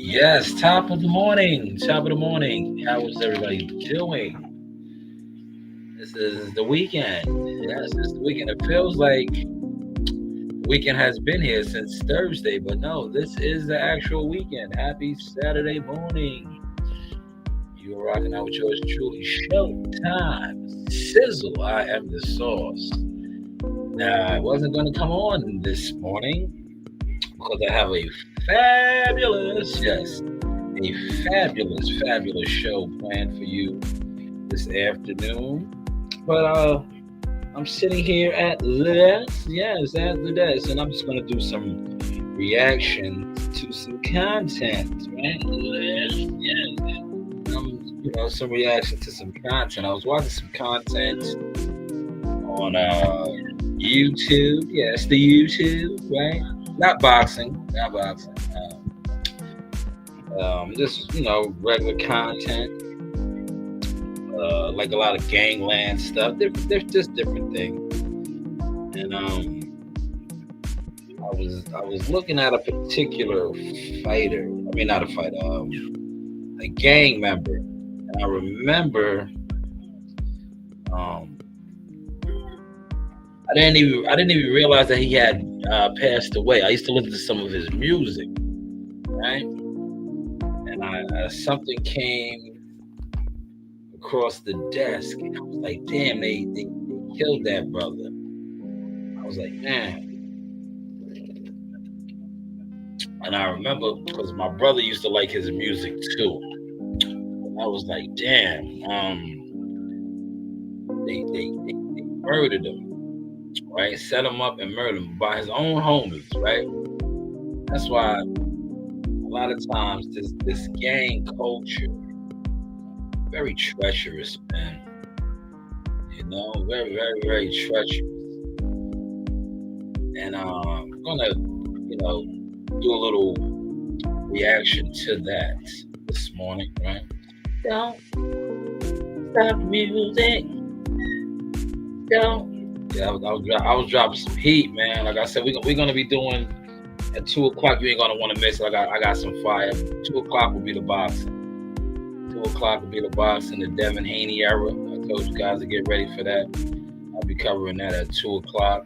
Yes, top of the morning. Top of the morning. How is everybody doing? This is the weekend. Yes, it's the weekend. It feels like the weekend has been here since Thursday, but no, this is the actual weekend. Happy Saturday morning. You are rocking out with yours truly. Showtime. Sizzle. I am the sauce. Now, I wasn't going to come on this morning because I have a fabulous show planned for you this afternoon. But I'm sitting here at the desk, and I'm just gonna do some reaction to some content, right? Some reaction to some content. I was watching some content on YouTube. Yes, the YouTube, right? Not boxing. Just regular content, like a lot of gangland stuff, just different things. And I was looking at a particular fighter. I mean, not a fighter, a gang member. And I remember, I didn't even realize that he had passed away. I used to listen to some of his music, right? And something came across the desk, and I was like, damn, they killed that brother. I was like, man. And I remember because my brother used to like his music too. I was like, damn, they murdered him, right? Set him up and murdered him by his own homies, right? That's why a lot of times this gang culture, very treacherous, man. Very, very, very treacherous. And I'm gonna, do a little reaction to that this morning, right? Don't stop the music. Don't. Yeah, I was dropping some heat, man. Like I said, we're gonna be doing at 2:00. You ain't gonna want to miss it. I got some fire. 2:00 will be the boxing. 2:00 will be the boxing, the Devin Haney era. I told you guys to get ready for that. I'll be covering that at 2:00,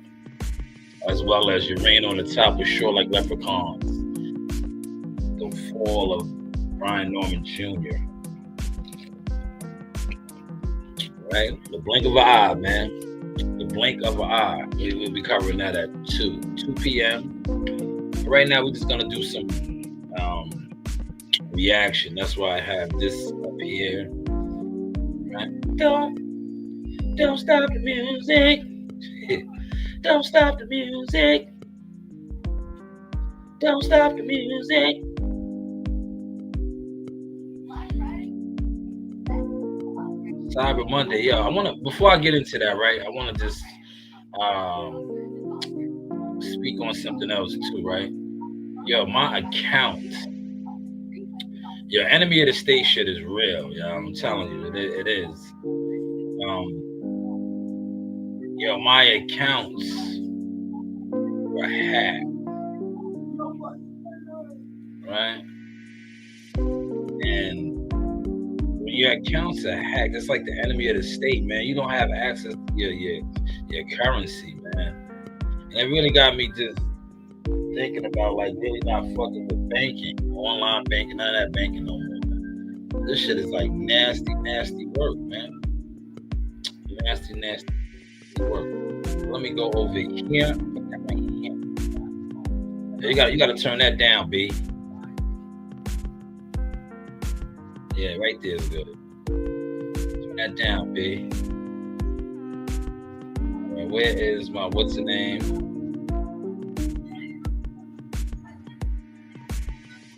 as well as your rain on the top of shore like leprechauns. The fall of Brian Norman Jr. Right? The blink of an eye, man. The blink of an eye. We'll be covering that at 2 p.m. Right now, we're just gonna do some reaction. That's why I have this up here. Right? Don't stop the music. Don't stop the music. Don't stop the music. Cyber Monday, before I get into that, right? I wanna just speak on something else too, right? My account, your enemy of the state shit is real. I'm telling you, it is. My accounts were hacked, right? And when your accounts are hacked, it's like the enemy of the state, man. You don't have access to your currency, man. And it really got me just thinking about like really not fucking with banking, online banking, none of that banking no more. This shit is like nasty work, man. Nasty work. Let me go over here. You gotta turn that down, B. Yeah, right there is good. Turn that down, B. Right, where is my what's the name?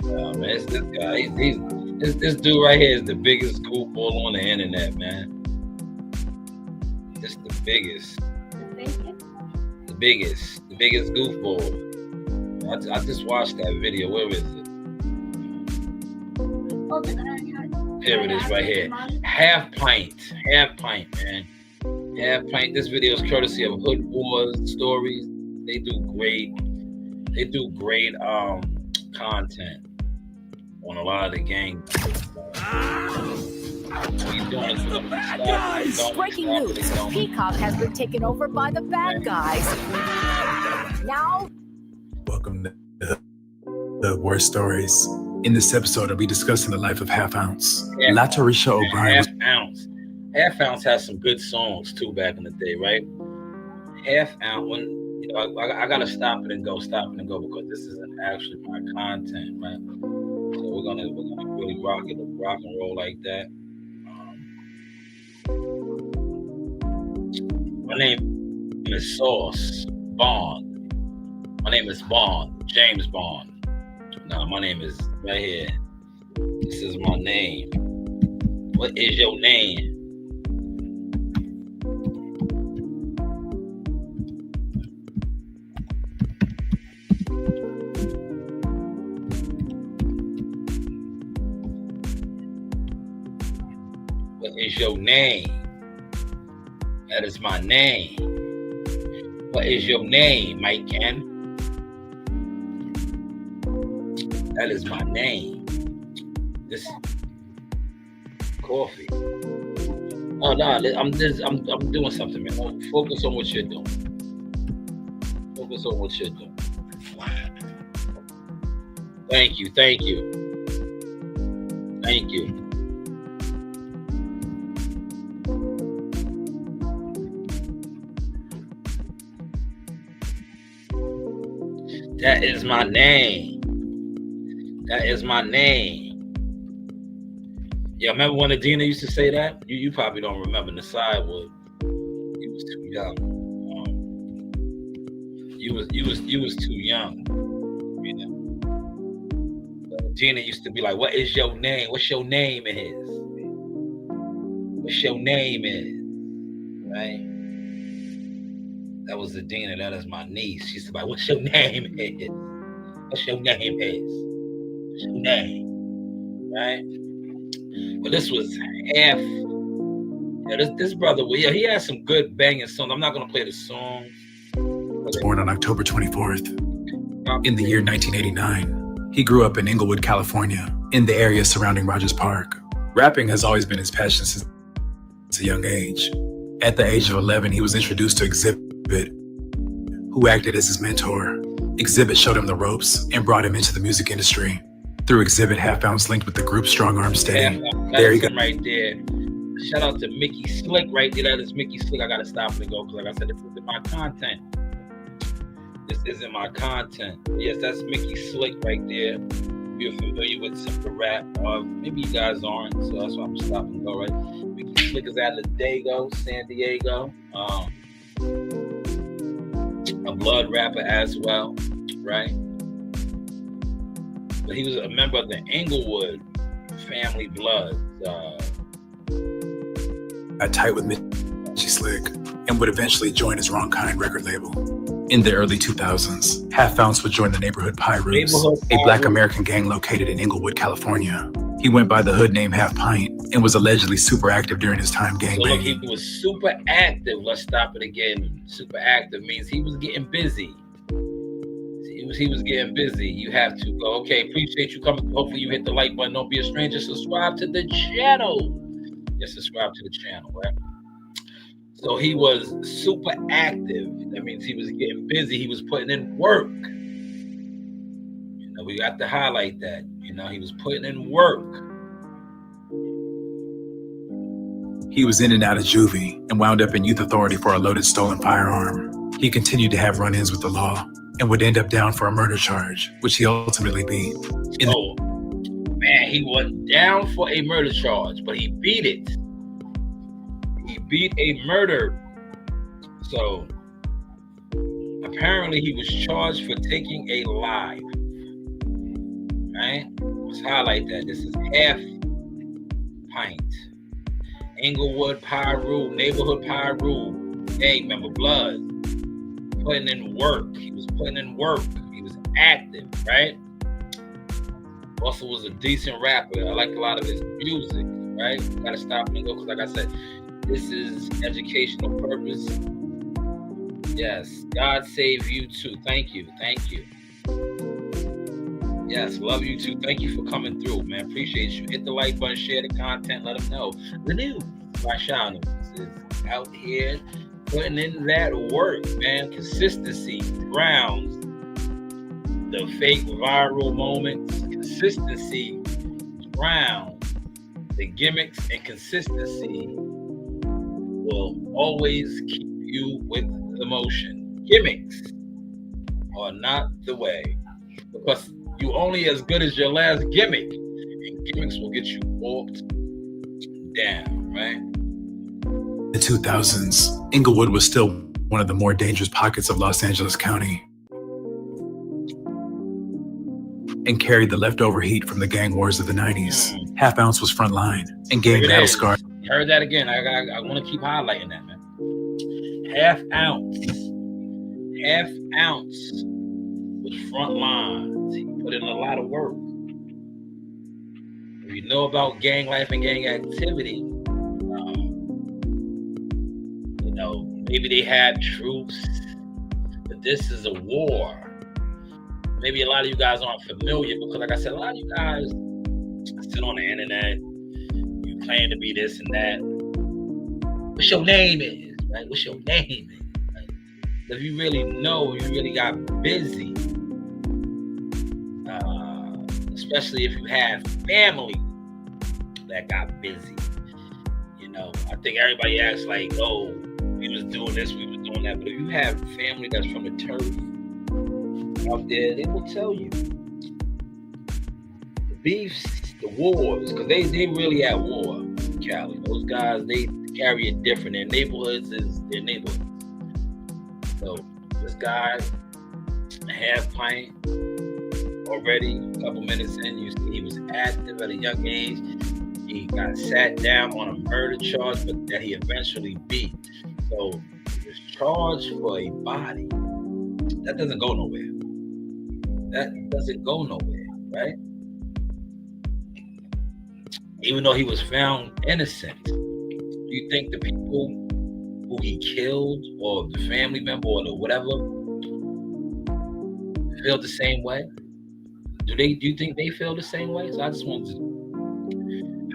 Man, it's this guy. He's This dude right here is the biggest goofball on the internet, man. It's the biggest. The biggest goofball. I just watched that video. Where is it? Here it is right here. Half pint, man. Half pint. This video is courtesy of Hood Wars Stories. They do great content on a lot of the gang. Guys, breaking news. Peacock has been taken over by the bad guys. Now, welcome to the Worst Stories. In this episode, I'll be discussing the life of Half Ounce. LaTarisha O'Brien. Half Ounce has some good songs too back in the day, right? Half Ounce, when I gotta stop it and go because this isn't actually my content, right? So we're gonna really rock and roll like that. My name is Sauce Bond. My name is Bond, James Bond. No, my name is right here. This is my name. What is your name? What is your name? That is my name. What is your name, Mike Ken? That is my name. This coffee. Oh no, I'm doing something, man. Focus on what you're doing. Focus on what you're doing. Thank you. That is my name. That is my name. Yeah, remember when Adina used to say that? You probably don't remember. Nasai would. He was too young. You was too young. You know. Adina used to be like, "What is your name? What's your name is? What's your name is?" Right? That was Adina. That is my niece. She used to be like, "What's your name is? What's your name is? What's your name?" Right? But this was half. This brother, he had some good banging songs. I'm not gonna play the songs. Born on October 24th in the year 1989. He grew up in Inglewood, California, in the area surrounding Rogers Park. Rapping has always been his passion since a young age. At the age of 11, he was introduced to Exhibit, who acted as his mentor. Exhibit showed him the ropes and brought him into the music industry. Through Exhibit, Half Ounce linked with the group Strong Arm Steady. There you go. Right there. Shout out to Mickey Slick right there. That is Mickey Slick. I gotta stop and go because, like I said, this isn't my content. Yes, that's Mickey Slick right there. If you're familiar with some of the rap, maybe you guys aren't, so that's why I'm stopping and go, right? Mickey Slick is out of San Diego. A blood rapper as well, right? But he was a member of the Inglewood family blood. Got tight with Mickey Slick and would eventually join his Wrong Kind record label. In the early 2000s, Half Ounce would join the Neighborhood Pirates, a Black American gang located in Inglewood, California. He went by the hood name Half Pint and was allegedly super active during his time gangbanging. So look, he was super active. Let's stop it again. Super active means he was getting busy. He was getting busy. You have to go, okay, appreciate you coming. Hopefully you hit the like button. Don't be a stranger. Subscribe to the channel. Yes, subscribe to the channel, right? So he was super active. That means he was getting busy. He was putting in work. You know, we got to highlight that. You know, he was putting in work. He was in and out of juvie and wound up in youth authority for a loaded stolen firearm. He continued to have run-ins with the law and would end up down for a murder charge, which he ultimately beat. Man, he went down for a murder charge, but he beat it. He beat a murder. So apparently he was charged for taking a life, right? Let's highlight that. This is half pint. Inglewood Pyru, neighborhood Pyru, gang member, blood, putting in work. He was putting in work. He was active, right? Also was a decent rapper. I like a lot of his music, right? Gotta stop and go, because like I said, this is educational purpose. Yes, God save you too. Thank you. Yes, love you too. Thank you for coming through, man. Appreciate you. Hit the like button, share the content, let them know. The new Motion Shanewz is out here putting in that work, man. Consistency grounds the fake viral moments. Consistency grounds the gimmicks, and consistency will always keep you with the motion. Gimmicks are not the way, because you only as good as your last gimmick, and gimmicks will get you walked down, right? The 2000s, Inglewood was still one of the more dangerous pockets of Los Angeles County, and carried the leftover heat from the gang wars of the 90s. Half Ounce was frontline and gang battle scar. You heard that again. I want to keep highlighting that, man. Half Ounce was frontline. He put in a lot of work. If you know about gang life and gang activity, maybe they had troops, but this is a war. Maybe a lot of you guys aren't familiar, because like I said, a lot of you guys sit on the internet, you claim to be this and that. What's your name is, right? What's your name is, right? If you really know, you really got busy, especially if you have family that got busy. I think everybody acts like, oh, we was doing this, we was doing that. But if you have family that's from the turf out there, they will tell you the beefs, the wars, because they really at war in Cali. Those guys, they carry it different. Their neighborhoods is their neighborhoods. So this guy, half pint already, a couple minutes in, you see he was active at a young age. He got sat down on a murder charge, but that he eventually beat. So he was charged for a body. That doesn't go nowhere. Right? Even though he was found innocent, do you think the people who he killed, or the family member, or the whatever, feel the same way? Do you think they feel the same way? So I just wanted to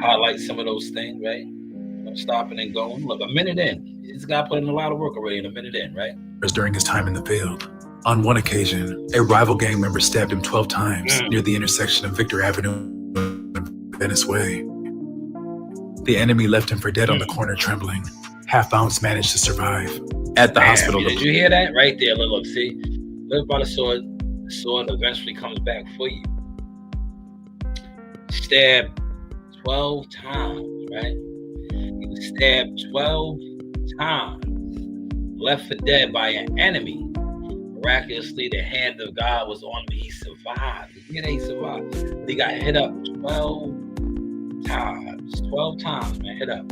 highlight some of those things, right? I'm stopping and going. Look, a minute in. This guy put in a lot of work already, in a minute in, right? During his time in the field. On one occasion, a rival gang member stabbed him 12 times near the intersection of Victor Avenue and Venice Way. The enemy left him for dead on the corner, trembling. Half Ounce managed to survive. At the hospital. Did you hear that? Right there. Look, see? Live by the sword. The sword eventually comes back for you. Stabbed 12 times, right? He was stabbed 12 times. Left for dead by an enemy. Miraculously, the hand of God was on him. He survived. He survived. But he got hit up 12 times. 12 times, man, hit up.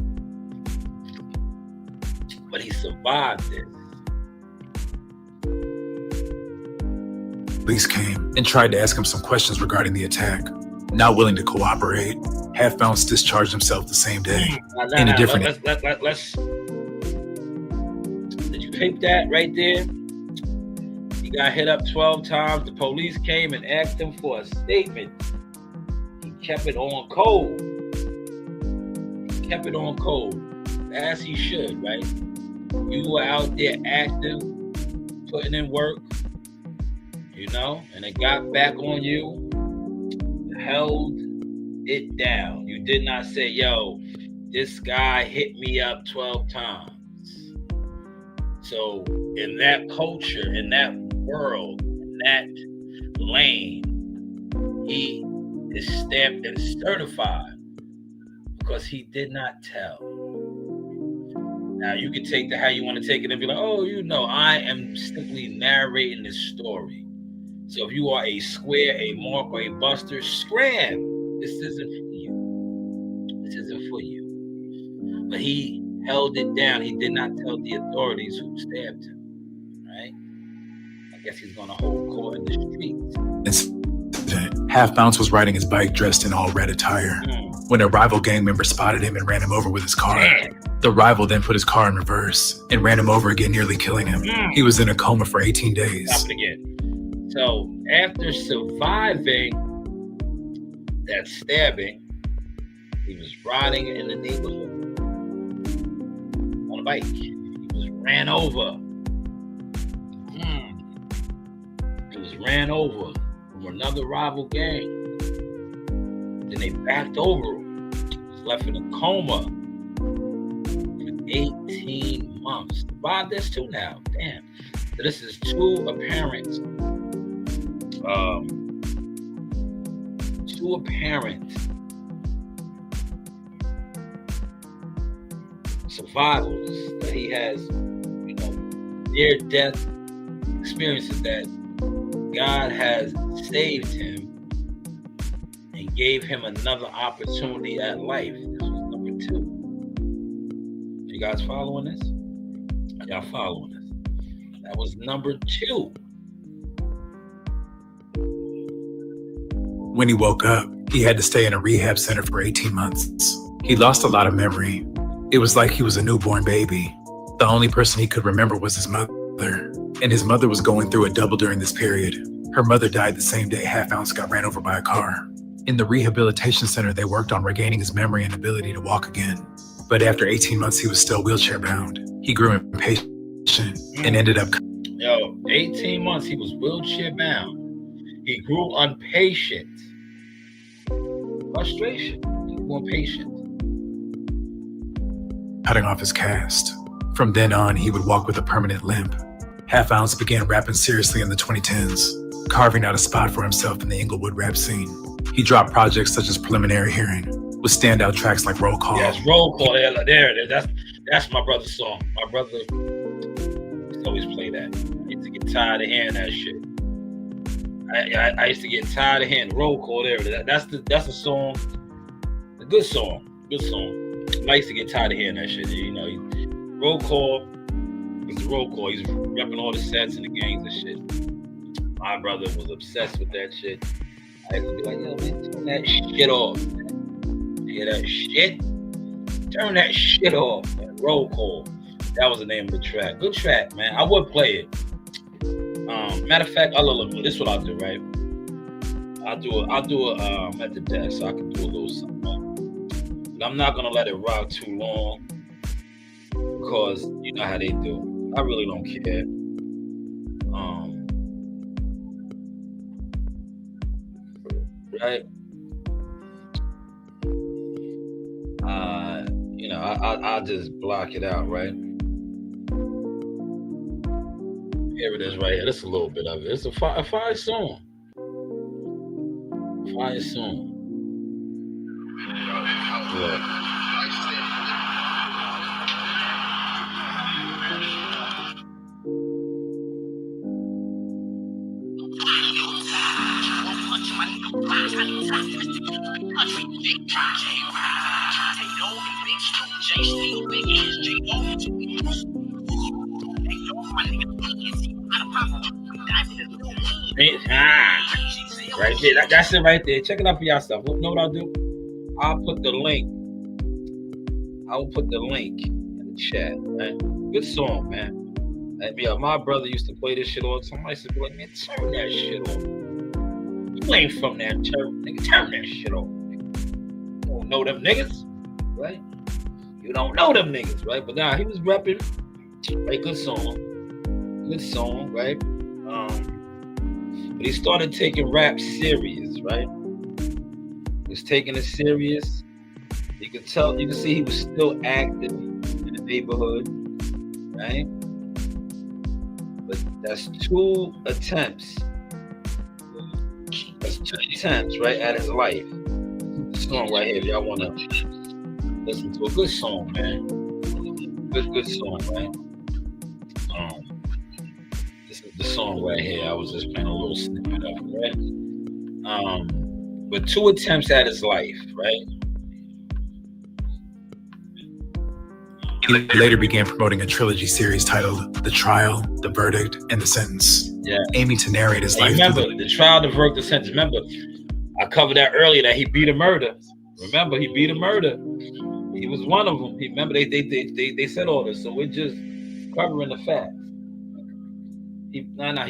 But he survived it. Police came and tried to ask him some questions regarding the attack. Not willing to cooperate, Half Ounce discharged himself the same day. In a different... Let's... Did you peep that right there? He got hit up 12 times. The police came and asked him for a statement. He kept it on code. As he should, right? You were out there active, putting in work, and it got back on you. Held it down. You did not say, yo, this guy hit me up 12 times. So in that culture, in that world, in that lane, he is stamped and certified because he did not tell. Now you can take that how you want to take it and be like, oh, I am simply narrating this story. So if you are a square, a mark, or a buster, scram. This isn't for you. This isn't for you. But he held it down. He did not tell the authorities who stabbed him. Right? I guess he's going to hold court in the streets. Half Bounce was riding his bike dressed in all red attire when a rival gang member spotted him and ran him over with his car. Damn. The rival then put his car in reverse and ran him over again, nearly killing him. He was in a coma for 18 days. Stop it again. So after surviving that stabbing, he was riding in the neighborhood on a bike. He was ran over. He was ran over from another rival gang. Then they backed over him. He was left in a coma for 18 months. Survived this too now. Damn. So this is two apparent survivals that he has, near death experiences that God has saved him and gave him another opportunity at life. This was number 2. You guys following this? Are y'all following this? That was number 2. When he woke up, he had to stay in a rehab center for 18 months. He lost a lot of memory. It was like he was a newborn baby. The only person he could remember was his mother, and his mother was going through a double during this period. Her mother died the same day Half Ounce got ran over by a car. In the rehabilitation center, they worked on regaining his memory and ability to walk again. But after 18 months, he was still wheelchair bound. He grew impatient and ended up... 18 months, he was wheelchair bound. He grew impatient. Frustration. He grew impatient. Cutting off his cast. From then on, he would walk with a permanent limp. Half Ounce began rapping seriously in the 2010s, carving out a spot for himself in the Inglewood rap scene. He dropped projects such as Preliminary Hearing, with standout tracks like Roll Call. Yes, Roll Call. There it is. That's my brother's song. My brother used to always play that. I used to get tired of hearing that shit. I used to get tired of hearing Roll Call. There it is. That's a song, a good song. Good song. I used to get tired of hearing that shit. Roll Call. It's Roll Call. He's repping all the sets and the gangs and shit. My brother was obsessed with that shit. I used to be like, yo, man, turn that shit off. Hear that shit? Turn that shit off. Man. Roll Call. That was the name of the track. Good track, man. I would play it. Matter of fact, this is what I'll do, right? I'll do it at the desk so I can do a little something. But I'm not gonna let it rock too long because you know how they do. I really don't care. Right? I'll just block it out, right? Here it is right here. This is a little bit of it. It's a fire song. Fire song. Yeah. Right there. That's it right there. Check it out for yourself. You know what I'll do? I'll put the link. I will put the link in the chat, right? Good song, man. My brother used to play this shit all the time. I used to be like, man, turn that shit off. You ain't from that church, nigga. Turn that shit off. You don't know them niggas, right? You don't know them niggas, right? But nah, he was rapping. Right, good song, right? But he started taking rap serious, right? He was taking it serious. You can see he was still active in the neighborhood, right? But that's 2 attempts. That's 2 attempts, right, at his life. This song right here, if y'all want to listen to a good song, man. Good song, right? This is the song right here. I was just playing a little snippet of it, right? with 2 attempts at his life, right? He later began promoting a trilogy series titled The Trial, The Verdict, and The Sentence, aiming to narrate his life. Remember, The Trial, The Verdict, The Sentence. Remember, I covered that earlier, that he beat a murder. Remember, he beat a murder. He was one of them. Remember, they said all this, so we're just covering the facts. He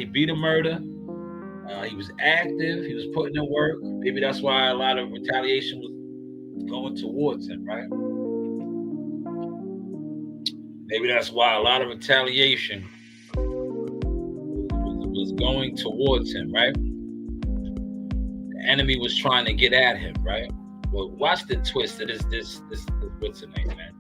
beat a murder. He was active. He was putting in work. Maybe that's why a lot of retaliation was going towards him, right? Maybe that's why a lot of retaliation was going towards him, right? The enemy was trying to get at him, right? Well, watch the twist of this what's the name, man?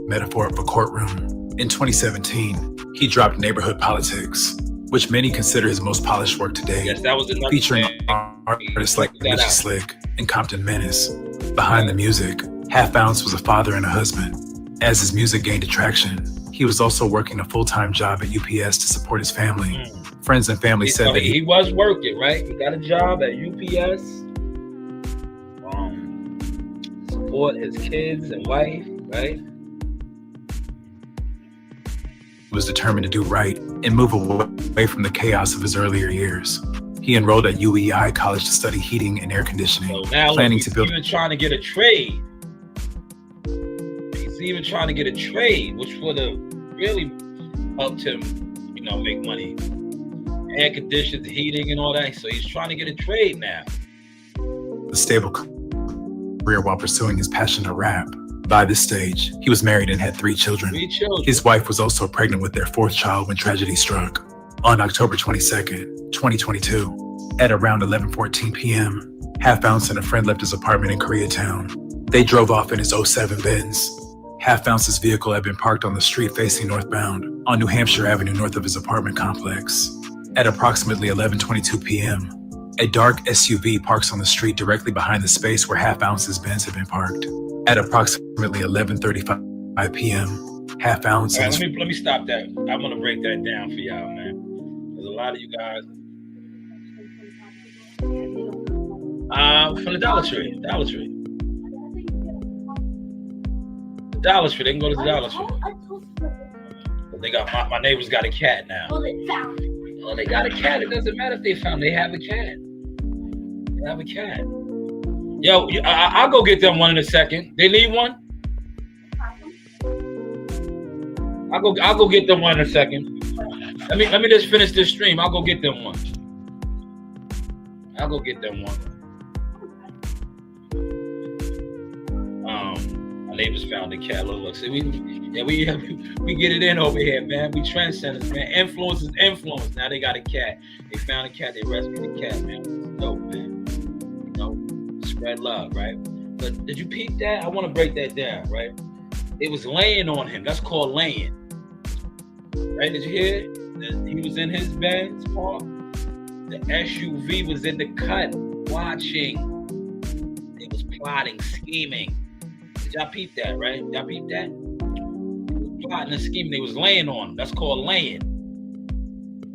Metaphor of a courtroom. In 2017, he dropped Neighborhood Politics, which many consider his most polished work today. Yes, that was another featuring thing. Artists like Richie Slick and Compton Menace. Behind the music, Half Ounce was a father and a husband. As his music gained attraction, he was also working a full-time job at UPS to support his family. Friends and family said that he was working, right? He got a job at UPS, support his kids and wife, right? He was determined to do right and move away from the chaos of his earlier years. He enrolled at UEI College to study heating and air conditioning, So now planning he's to build. even trying to get a trade. He's even trying to get a trade, which would have really helped him, make money. Air conditioning, heating, and all that. So he's trying to get a trade now. A stable career while pursuing his passion to rap. By this stage, he was married and had 3 children. 3 children. His wife was also pregnant with their 4th child when tragedy struck. On October 22nd, 2022, at around 11:14 p.m., Half Ounce and a friend left his apartment in Koreatown. They drove off in his 07 Benz. Half Ounce's vehicle had been parked on the street facing northbound on New Hampshire Avenue north of his apartment complex. At approximately 11:22 p.m., a dark SUV parks on the street directly behind the space where Half Ounce's Benz had been parked. At approximately 11:35 p.m., Half Ounce. All right, let me stop that. I'm gonna break that down for y'all, man. There's a lot of you guys. From the Dollar Tree. Dollar Tree. The Dollar Tree. They can go to the Dollar Tree. But they got my neighbors got a cat now. Well, they found it. Oh, they got a cat. It doesn't matter if they found. They have a cat. They have a cat. Yo, I'll go get them one in a second. They need one. I'll go get them one in a second. Let me just finish this stream. I'll go get them one. I'll go get them one. My neighbors found the cat. Look. See, we get it in over here, man. We trendsetters, man. Influence is influence. Now they got a cat. They found a cat. They rescued the cat, man. It's dope, man. Spread love, right? But did you peep that? I want to break that down, right? It was laying on him. That's called laying. Right? Did you hear it? He was in his Benz park. The SUV was in the cut, watching. It was plotting, scheming. Did y'all peep that, right? Y'all peep that? Plotting and scheming. They was laying on him. That's called laying.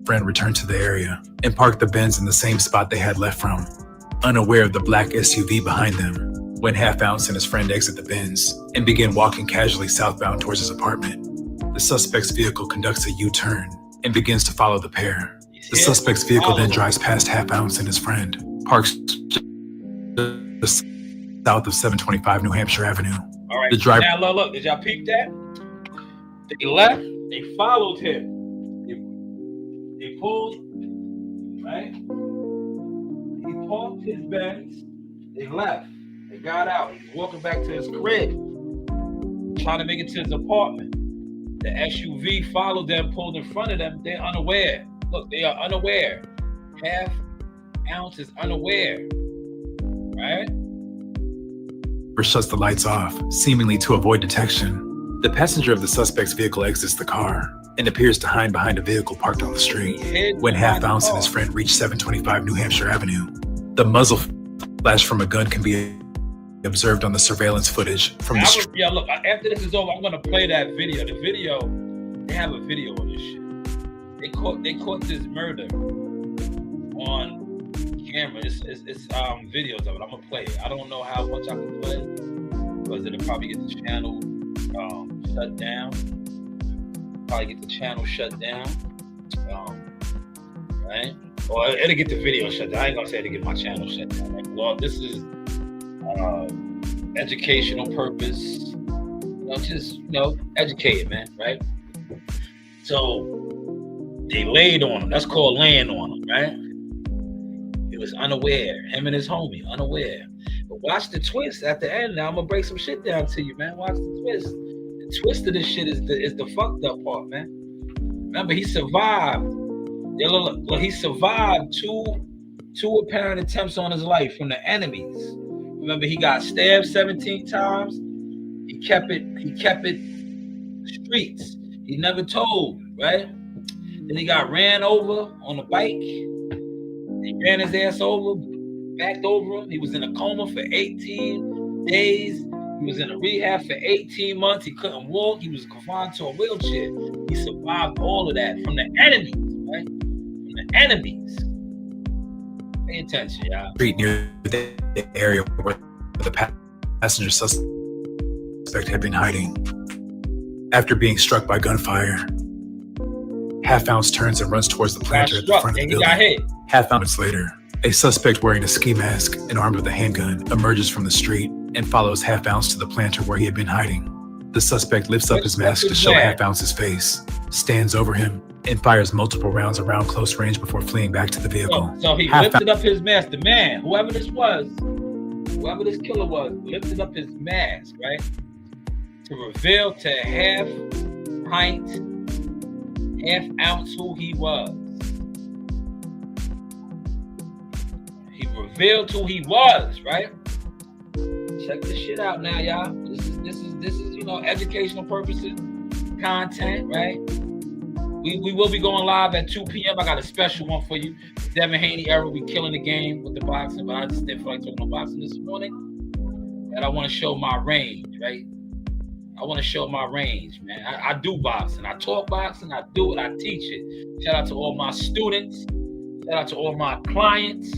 Friend returned to the area and parked the Benz in the same spot they had left from, unaware of the black SUV behind them, when Half Ounce and his friend exit the Benz and begin walking casually southbound towards his apartment. The suspect's vehicle conducts a U-turn and begins to follow the pair. The suspect's vehicle then drives past Half Ounce and his friend, parks just south of 725 New Hampshire Avenue. All right, the driver. Now look, did y'all peep that? They left, they followed him. They pulled, right? He parked his Benz, they left. They got out. He's walking back to his crib, trying to make it to his apartment. The SUV followed them, pulled in front of them. They're unaware. Look, they are unaware. Half Ounce is unaware, right? Shuts the lights off, seemingly to avoid detection. The passenger of the suspect's vehicle exits the car and appears to hide behind a vehicle parked on the street. When Half Ounce and his friend reach 725 New Hampshire Avenue, the muzzle flash from a gun can be observed on the surveillance footage from the street. Yeah, look, after this is over, I'm gonna play that video. The video, they have a video of this shit. They caught this murder on camera. It's videos of it. I'm gonna play it. I don't know how much I can play because it'll probably get the channel shut down. Right? Or it'll get the video shut down. I ain't gonna say it'll get my channel shut down. Right? Well, this is educational purpose. Just educate it, man. Right? So they laid on him. That's called laying on him, right? He was unaware. Him and his homie, unaware. But watch the twist at the end. Now I'm gonna break some shit down to you, man. Watch the twist. The twist of this shit is the fucked up part, man. Remember, he survived. He survived two apparent attempts on his life from the enemies. Remember, he got stabbed 17 times. He kept it streets. He never told, right? Then he got ran over on a bike. He ran his ass over, backed over him. He was in a coma for 18 days. He was in a rehab for 18 months. He couldn't walk. He was confined to a wheelchair. He survived all of that from the enemies, right? From the enemies. Pay attention, y'all. Street near the area where the passenger suspect had been hiding. After being struck by gunfire, Half Ounce turns and runs towards the planter at the front of the building. Got hit. Half ounce later, a suspect wearing a ski mask and armed with a handgun emerges from the street and follows Half Ounce to the planter where he had been hiding. The suspect lifts up his mask to show Half Ounce's face, stands over him, and fires multiple rounds around close range before fleeing back to the vehicle. So he lifted up his mask. The man, whoever this killer was, lifted up his mask, right? To reveal to half ounce who he was. He revealed who he was, right? Check this shit out now, y'all. This is educational purposes, content, right? We will be going live at 2 p.m. I got a special one for you. Devin Haney era, we killing the game with the boxing, but I just didn't feel like talking about boxing this morning. And I want to show my range, right? I want to show my range, man. I do boxing. I talk boxing. I do it. I teach it. Shout out to all my students. Shout out to all my clients.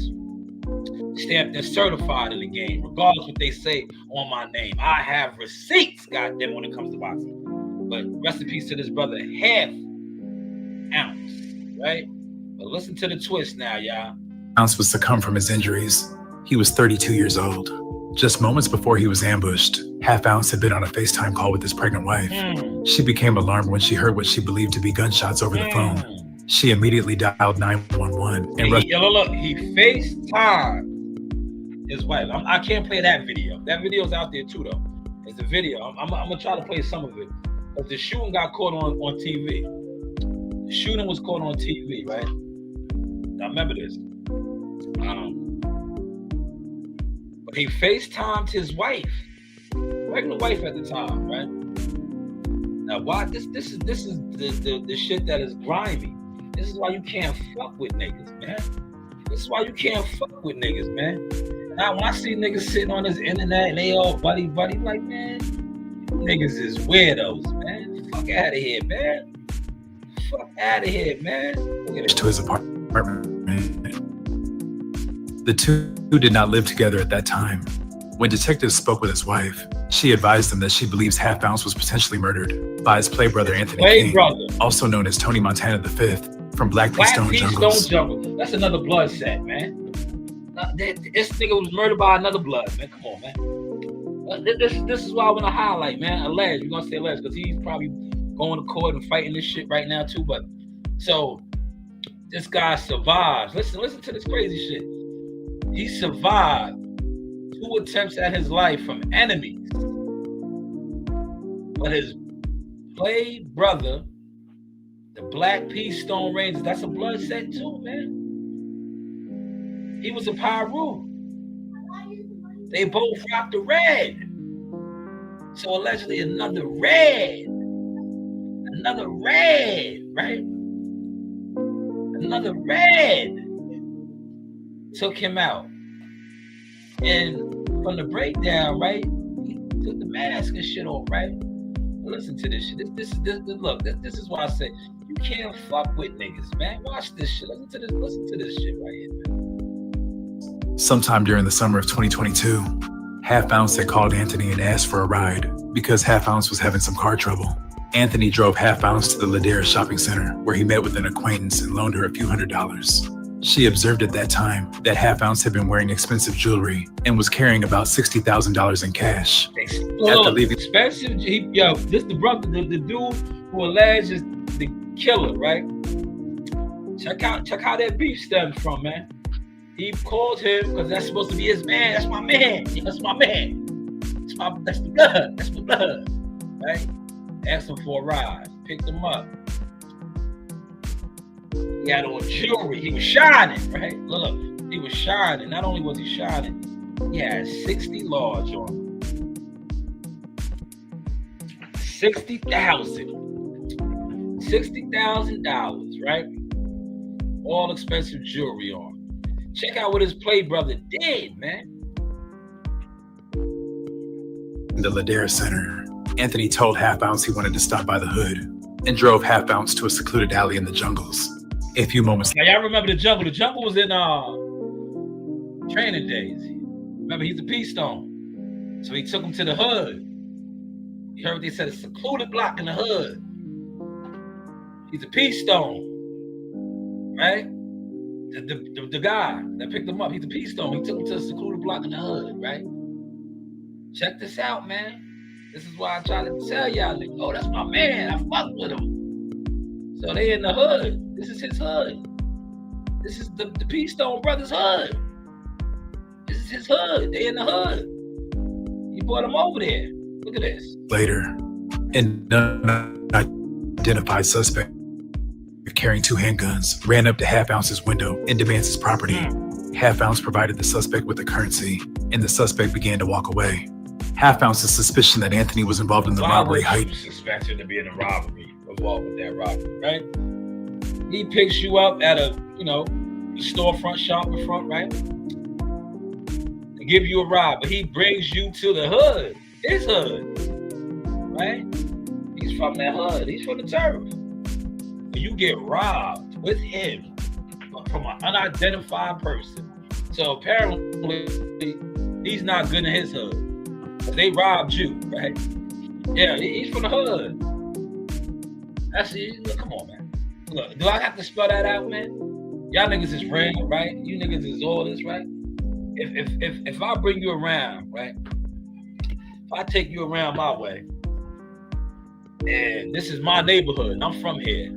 Stamped and certified in the game, regardless what they say on my name. I have receipts, goddamn, when it comes to boxing. But rest in peace to this brother, Half Ounce, right? But listen to the twist now, y'all. Ounce would succumb from his injuries. He was 32 years old. Just moments before he was ambushed, Half Ounce had been on a FaceTime call with his pregnant wife. She became alarmed when she heard what she believed to be gunshots over the phone. She immediately dialed 911 and rushed. Look, he FaceTimed his wife. I can't play that video. That video's out there too, though. It's a video. I'm gonna try to play some of it. But the shooting got caught on TV. The shooting was caught on TV, right? Now remember this. But he FaceTimed his wife, pregnant wife at the time, right? Now why this is the shit that is grimy. This is why you can't fuck with niggas, man. This is why you can't fuck with niggas, man. Now when I see niggas sitting on this internet and they all buddy, like, man, niggas is weirdos, man. Fuck out of here, man. Fuck out of here, man. To his apartment. The two did not live together at that time. When detectives spoke with his wife, she advised them that she believes Half Ounce was potentially murdered by his play brother Anthony King, also known as Tony Montana V from Black P. Stone Jungles. That's another blood set, man. This nigga was murdered by another blood, man. Come on, man. This is why I want to highlight, man. Alleged. We're gonna say alleged because he's probably going to court and fighting this shit right now too. But so this guy survives. Listen to this crazy shit. He survived 2 attempts at his life from enemies. But his play brother, the Black P. Stone Rangers, that's a blood set too, man. He was a Pyru. They both rocked the red. So allegedly another red, right? Another red took him out. And from the breakdown, right, he took the mask and shit off, right? Listen to this shit. This is why I say you can't fuck with niggas, man. Watch this shit. Listen to this shit right here, man. Sometime during the summer of 2022, Half Ounce had called Anthony and asked for a ride because Half Ounce was having some car trouble. Anthony drove Half Ounce to the Ladera shopping center where he met with an acquaintance and loaned her a few $100s. She observed at that time that Half Ounce had been wearing expensive jewelry and was carrying about $60,000 in cash. After leaving, expensive. This the brother, the dude who alleged is the killer, right? Check out that beef stems from, man. He called him because that's supposed to be his man. That's my man. That's my man. That's the blood. That's the blood, right? Asked him for a ride. Picked him up. He had on jewelry. He was shining, right? Look, he was shining. Not only was he shining, he had 60 large on him. $60,000, right? All expensive jewelry on. Check out what his play brother did, man. In the Ladera Center, Anthony told Half Ounce he wanted to stop by the hood and drove Half Ounce to a secluded alley in the jungles. A few moments later. Now, y'all remember the jungle? The jungle was in Training Days. Remember, he's a P-Stone. So he took him to the hood. You heard what they said, a secluded block in the hood. He's a P-Stone, right? The guy that picked him up, he's a P-Stone. He took him to a secluded block in the hood, right? Check this out, man. This is why I try to tell y'all, like, oh, that's my man. I fuck with him. So they in the hood. This is his hood. This is the P-Stone brothers' hood. This is his hood. They in the hood. He brought him over there. Look at this. Later, an unidentified suspect carrying 2 handguns ran up to Half Ounce's window and demands his property. Half Ounce provided the suspect with the currency, and the suspect began to walk away. Half Ounce's suspicion that Anthony was involved in the robbery heightened. Suspected to be in a robbery, involved with that robbery, right? He picks you up at a, storefront, shopping front, right? To give you a ride, but he brings you to the hood, his hood, right? He's from that hood. He's from the turf. You get robbed with him from an unidentified person. So apparently, he's not good in his hood. They robbed you, right? Yeah, he's from the hood. That's it. Look, come on, man. Look, do I have to spell that out, man? Y'all niggas is real, right? You niggas is all this, right? If I bring you around, right? If I take you around my way, and this is my neighborhood, and I'm from here,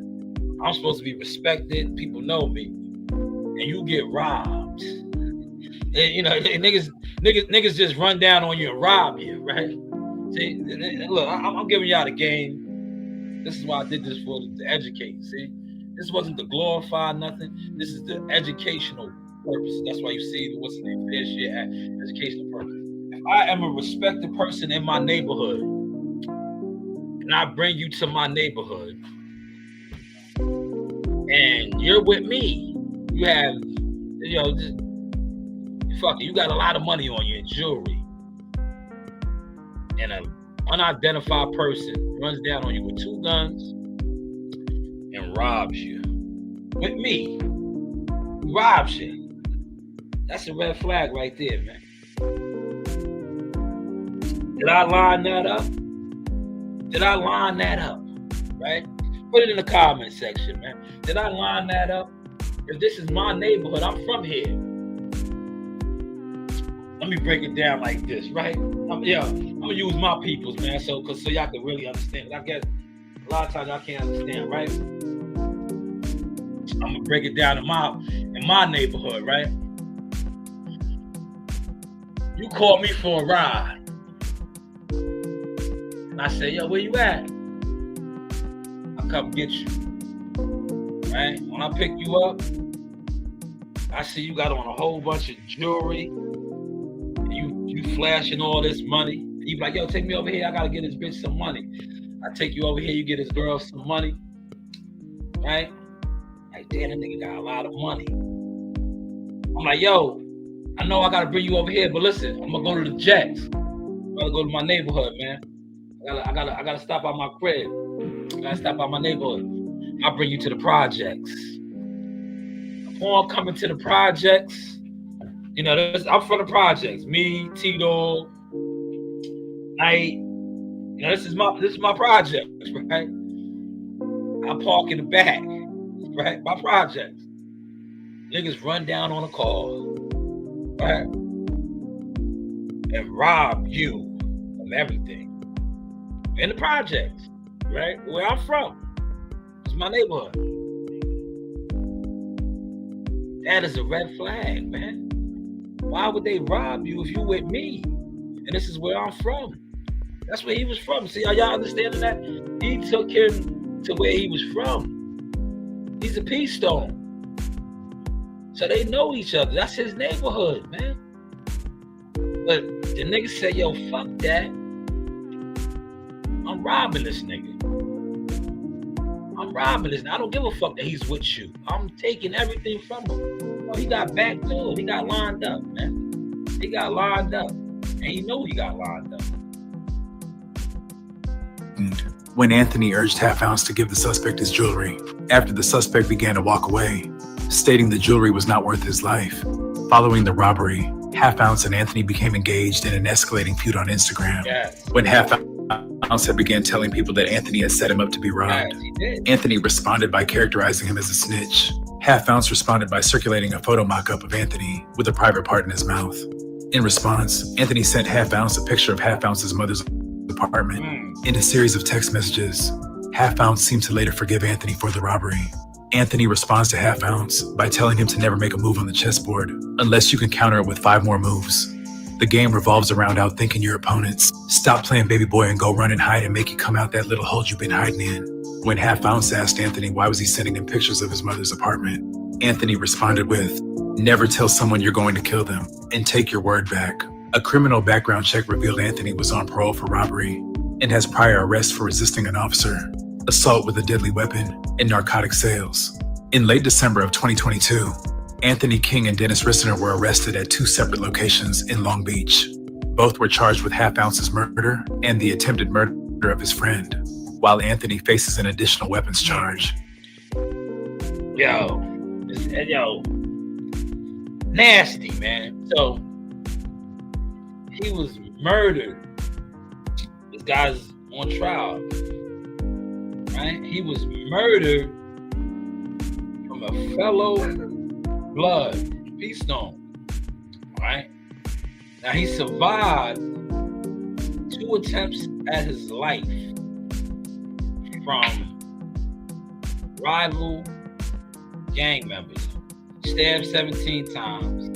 I'm supposed to be respected. People know me, and you get robbed. And, niggas just run down on you and rob you, right? See, look, I'm giving y'all the game. This is why I did this to educate. See, this wasn't to glorify nothing. This is the educational purpose. That's why you see what's the name fair share at educational purpose. If I am a respected person in my neighborhood, and I bring you to my neighborhood, and you're with me, you have, you got a lot of money on you in jewelry, and an unidentified person runs down on you with 2 guns and robs you. With me, he robs you. That's a red flag right there, man. Did I line that up? Right? Put it in the comment section, man. Did I line that up? If this is my neighborhood, I'm from here. Let me break it down like this, right? I'm gonna use my peoples, man, so y'all can really understand. I guess a lot of times y'all can't understand, right? I'm gonna break it down in my neighborhood, right? You call me for a ride, and I say, yo, where you at? I come get you, right? When I pick you up, I see you got on a whole bunch of jewelry. You flashing all this money. And you be like, yo, take me over here. I gotta get this bitch some money. I take you over here. You get this girl some money, right? Like, damn, that nigga got a lot of money. I'm like, yo, I know I gotta bring you over here, but listen, I'm gonna go to the Jets. I'm gonna go to my neighborhood, man. I gotta stop by my crib. I gotta stop by my neighborhood. I'll bring you to the projects. Upon coming to the projects, You know, I'm from the projects. Me, Tito, Knight. You know, this is my project, right? I park in the back, right? My project. Niggas run down on a car, right? And rob you of everything. In the projects, right? Where I'm from. It's my neighborhood. That is a red flag, man. Why would they rob you if you with me? And this is where I'm from. That's where he was from. See, are y'all understanding that? He took him to where he was from. He's a Peace Stone. So they know each other. That's his neighborhood, man. But the nigga said, yo, fuck that. I'm robbing this nigga. I'm robbing this. I don't give a fuck that he's with you. I'm taking everything from him. Oh, he got backdoored. He got lined up, man. He got lined up. And he knew he got lined up. When Anthony urged Half Ounce to give the suspect his jewelry, after the suspect began to walk away, stating the jewelry was not worth his life. Following the robbery, Half Ounce and Anthony became engaged in an escalating feud on Instagram. Yes. When Half Ounce had began telling people that Anthony had set him up to be robbed, Yes, he did. Anthony responded by characterizing him as a snitch. Half Ounce responded by circulating a photo mock-up of Anthony with a private part in his mouth. In response, Anthony sent Half Ounce a picture of Half Ounce's mother's apartment. In a series of text messages, Half Ounce seemed to later forgive Anthony for the robbery. Anthony responds to Half Ounce by telling him to never make a move on the chessboard unless you can counter it with 5 more moves. The game revolves around outthinking your opponents. Stop playing baby boy and go run and hide and make you come out that little hole you've been hiding in. When Half Ounce asked Anthony why was he sending him pictures of his mother's apartment, Anthony responded with, never tell someone you're going to kill them and take your word back. A criminal background check revealed Anthony was on parole for robbery and has prior arrests for resisting an officer, assault with a deadly weapon, and narcotic sales. In late December of 2022, Anthony King and Dennis Rissner were arrested at 2 separate locations in Long Beach. Both were charged with Half Ounce's murder and the attempted murder of his friend, while Anthony faces an additional weapons charge. Yo, nasty, man. So, he was murdered. This guy's on trial, right? He was murdered from a fellow blood, Peace Stone, right? Now, he survived 2 attempts at his life from rival gang members. Stabbed 17 times,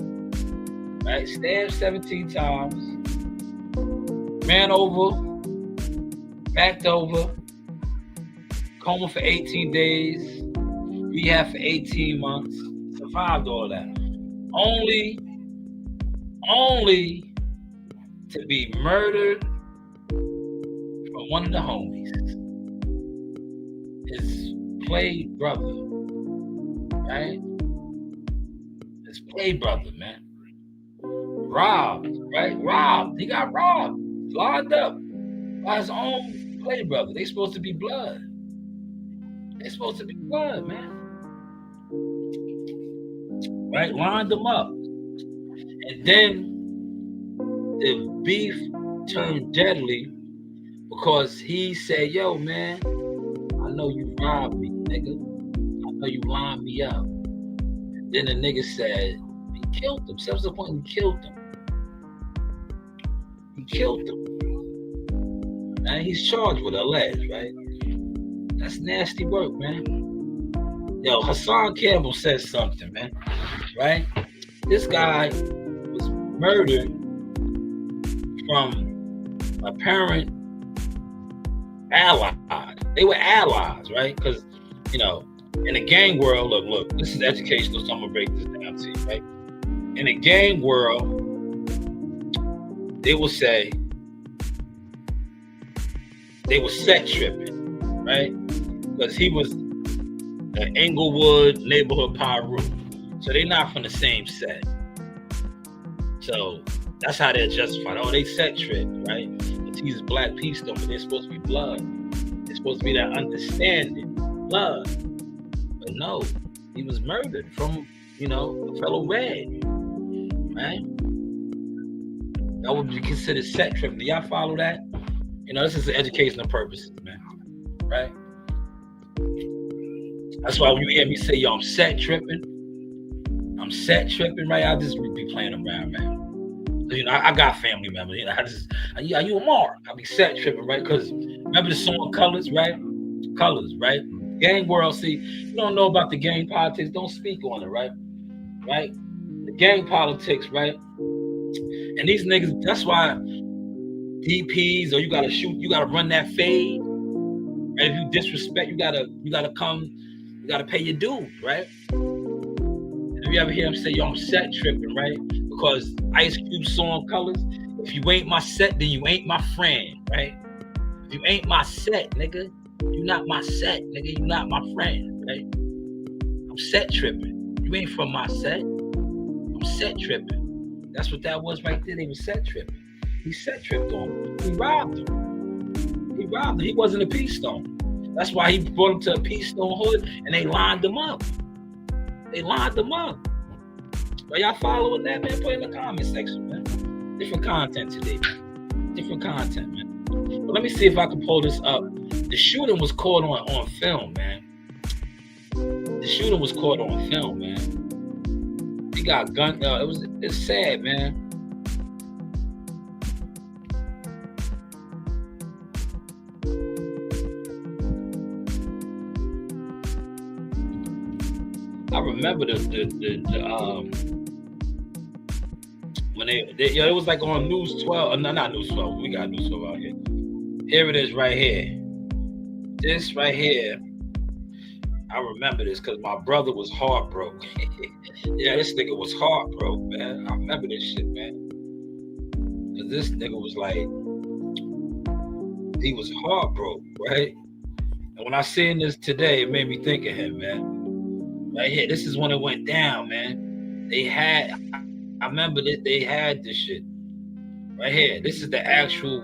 right? Stabbed 17 times. Ran over, backed over, coma for 18 days, rehab for 18 months, survived all that. Only to be murdered from one of the homies. His play brother, right? His play brother, man. Robbed, right? Robbed. He got robbed. Lined up by his own play brother. They supposed to be blood. They supposed to be blood, man. Right? Lined them up. And then the beef turned deadly because he said, yo, man, I know you robbed me, nigga. I know you lined me up. And then the nigga said, he killed him. Subsequently killed him. He killed him. And he's charged with alleged, right? That's nasty work, man. Yo, Hassan Campbell says something, man. Right? This guy was murdered from apparent allies. They were allies, right? Because, you know, in the gang world, look, this is educational, so I'm gonna break this down to you, right? In the gang world, they will say they were set tripping, right? Because he was an Inglewood neighborhood Pyru. So they're not from the same set. So that's how they're justified. Oh, they set trip, right? Because he's Black Peace Stone, but they're supposed to be blood. They're supposed to be that understanding, blood. But no, he was murdered from, you know, a fellow Red, right? That would be considered set tripping. Do y'all follow that? You know, this is for educational purposes, man. Right? That's why when you hear me say, yo, I'm set tripping, right? I just be playing around, man. You know, I got family members. You know, are you a mark? I be set tripping, right? Because remember the song Colors, right? Colors, right? Gang world, see, you don't know about the gang politics, don't speak on it, right? Right? The gang politics, right? And these niggas, that's why DPs, or you gotta shoot, you gotta run that fade. Right? If you disrespect, you gotta pay your dues, right? And if you ever hear him say, yo, I'm set tripping, right? Because Ice Cube song Colors, if you ain't my set, then you ain't my friend, right? If you ain't my set, nigga, you not my set, nigga, you not my friend, right? I'm set tripping. You ain't from my set. I'm set tripping. That's what that was right there. They was set tripping. He set tripped on him. He robbed him. He wasn't a Peace Stone. That's why he brought him to a Peace Stone hood and they lined him up. Are y'all following that, man? Put in the comment section, man. Different content today, man. Different content, man. But let me see if I can pull this up. The shooting was caught on film, man. He got gunned. It's sad, man. I remember when it was like on News 12. No, not News 12. We got News 12 out here. Here it is right here. This right here. I remember this because my brother was heartbroken. Yeah, this nigga was heartbroken, man. I remember this shit, man. Because this nigga was like, he was heartbroken, right? And when I seen this today, it made me think of him, man. Right here, this is when it went down, man. I remember that they had this shit. Right here, this is the actual,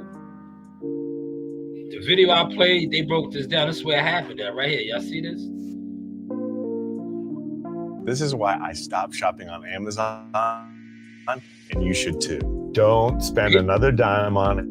the video I played, they broke this down. This is where it happened at, right here. Y'all see this? This is why I stopped shopping on Amazon, and you should too. Don't spend another dime on it.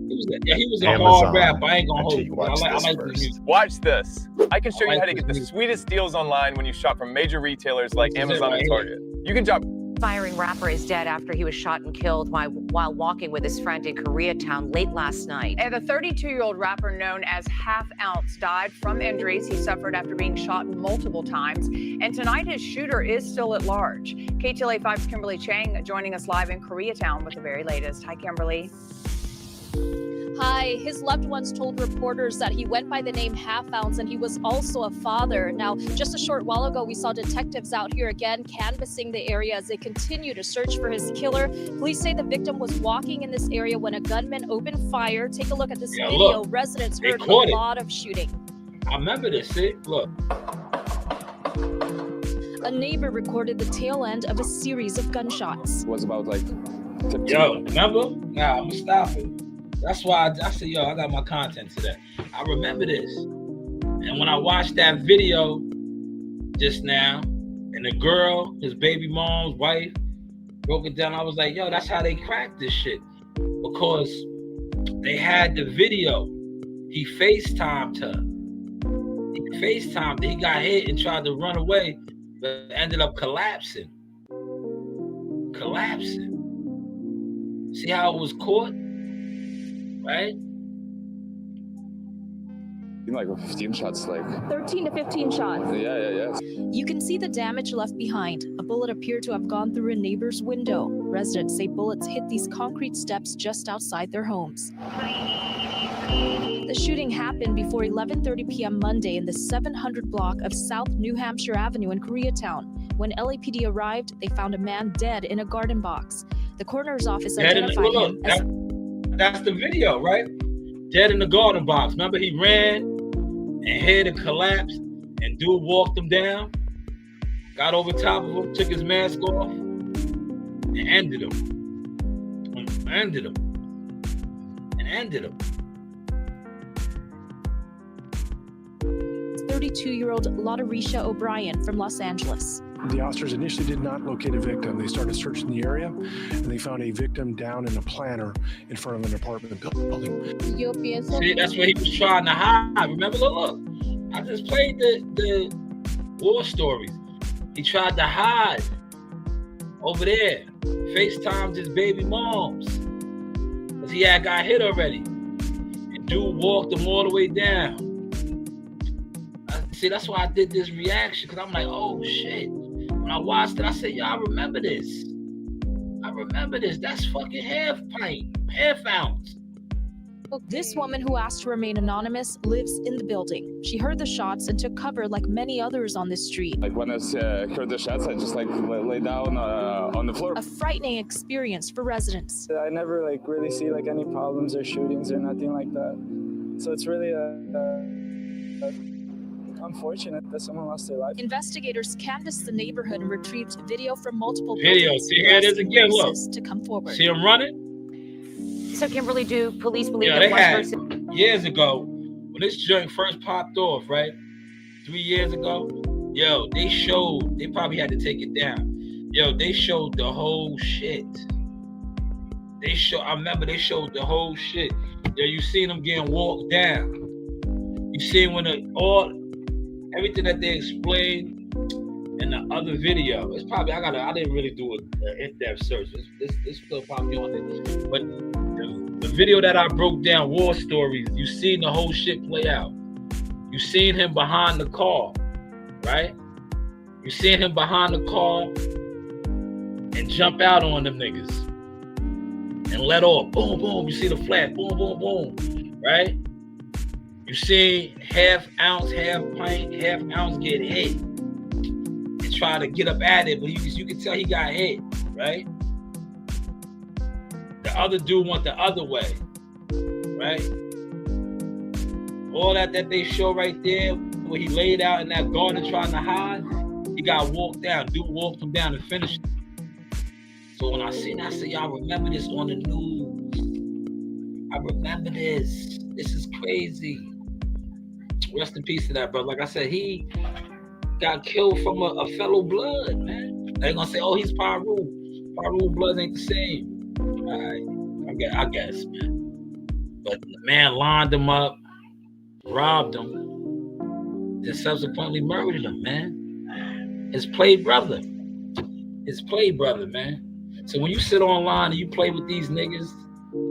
He was a hard rap. I ain't gonna hold you. I like this. Watch this. I can show you how to get the sweetest deals online when you shop from major retailers like Amazon and Target. You can drop. Aspiring rapper is dead after he was shot and killed while walking with his friend in Koreatown late last night. And the 32-year-old rapper known as Half Ounce died from injuries he suffered after being shot multiple times. And tonight his shooter is still at large. KTLA 5's Kimberly Chang joining us live in Koreatown with the very latest. Hi, Kimberly. Hi. His loved ones told reporters that he went by the name Half Ounce and he was also a father. Now, just a short while ago, we saw detectives out here again canvassing the area as they continue to search for his killer. Police say the victim was walking in this area when a gunman opened fire. Take a look at this video. Look, residents heard a lot of shooting. I remember this. See, look. A neighbor recorded the tail end of a series of gunshots. It was about like 15. Yo, remember? Nah, I'm gonna stop it. That's why I said, yo, I got my content today. I remember this. And when I watched that video just now, and the girl, his baby mom's wife, broke it down, I was like, yo, that's how they cracked this shit. Because they had the video. He FaceTimed her. He got hit and tried to run away, but ended up collapsing. See how it was caught? Right? Like 15 shots, like 13 to 15 shots. Yeah. You can see the damage left behind. A bullet appeared to have gone through a neighbor's window. Residents say bullets hit these concrete steps just outside their homes. The shooting happened before 11:30 p.m. Monday in the 700 block of South New Hampshire Avenue in Koreatown. When LAPD arrived, they found a man dead in a garden box. The coroner's office identified him as... That's the video, right? Dead in the garden box. Remember, he ran and had to collapse, and dude walked him down, got over top of him, took his mask off, and ended him. 32-year-old Lotarisha O'Brien from Los Angeles. The officers initially did not locate a victim. They started searching the area, and they found a victim down in a planter in front of an apartment building. See, that's what he was trying to hide. Remember, look. I just played the war stories. He tried to hide over there. FaceTimed his baby moms. Because he had got hit already. And dude walked him all the way down. See, that's why I did this reaction. Because I'm like, oh, shit. When I watched it, I said, yo, I remember this. I remember this. That's fucking half ounce. This woman, who asked to remain anonymous, lives in the building. She heard the shots and took cover like many others on the street. Like when I heard the shots, I just like lay down on the floor. A frightening experience for residents. I never like really see like any problems or shootings or nothing like that. So it's really unfortunate that someone lost their life. Investigators canvassed the neighborhood and retrieved video from multiple video. See, here it is again. Look, to come forward. See him running. So, Kimberly, do police believe Yeah, that they one had person? years ago when this joint first popped off, right? 3 years ago, yo, they probably had to take it down. Yo, they showed the whole shit. I remember they showed the whole shit. Yo, you seen them getting walked down. You seen when everything that they explained in the other video. It's probably I didn't really do an in-depth search. This still probably on it. But the video that I broke down, war stories, you seen the whole shit play out. You seen him behind the car, right? You seen him behind the car and jump out on them niggas and let off. Boom, boom. You see the flash. Boom, boom, boom. Right? You see half ounce get hit and try to get up at it, but you can tell he got hit, right? The other dude went the other way, right? All that they show right there, where he laid out in that garden trying to hide, he got walked down. Dude walked him down and finished it. So when I seen that, I said, y'all remember this on the news. I remember this. This is crazy. Rest in peace to that, brother. Like I said, he got killed from a fellow blood, man. They're gonna say, oh, he's Paru. Paru bloods ain't the same. I guess, man. But the man lined him up, robbed him, then subsequently murdered him, man. His play brother, man. So when you sit online and you play with these niggas,